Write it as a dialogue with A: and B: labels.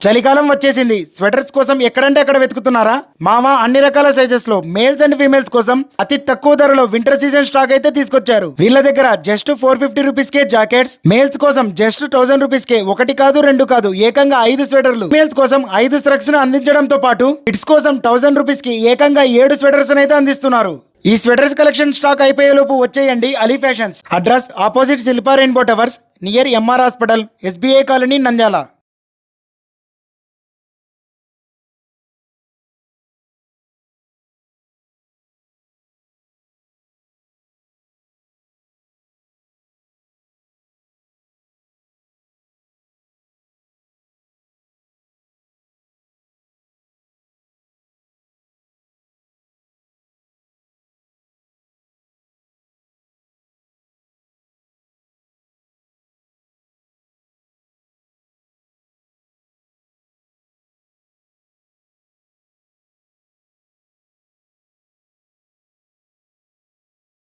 A: చలికాలం వచ్చేసింది. స్వెటర్స్ కోసం ఎక్కడంటే అక్కడ వెతుకుతున్నారా? మామా అన్ని రకాల సైజెస్ లో మేల్స్ అండ్ ఫీమేల్స్ కోసం అతి తక్కువ ధరలో వింటర్ సీజన్ స్టాక్ అయితే తీసుకొచ్చారు. వీళ్ళ దగ్గర జస్ట్ 450 రూపీస్ కే జాకెట్స్, మేల్స్ కోసం జస్ట్ 1000 రూపీస్ కే ఒకటి కాదు రెండు కాదు ఏకంగా 5 స్వెటర్లు, మేల్స్ కోసం 5 స్ట్రక్స్ ను అందించడంతో పాటు కిడ్స్ కోసం 1000 రూపీస్ కి ఏకంగా 7 స్వెటర్స్ అయితే అందిస్తున్నారు. ఈ స్వెటర్స్ కలెక్షన్ స్టాక్ అయిపోయేలోపు వచ్చేయండి Ali fashions. Address opposite Shilpa rainbow towers near MR hospital, SBI colony, Nandyal.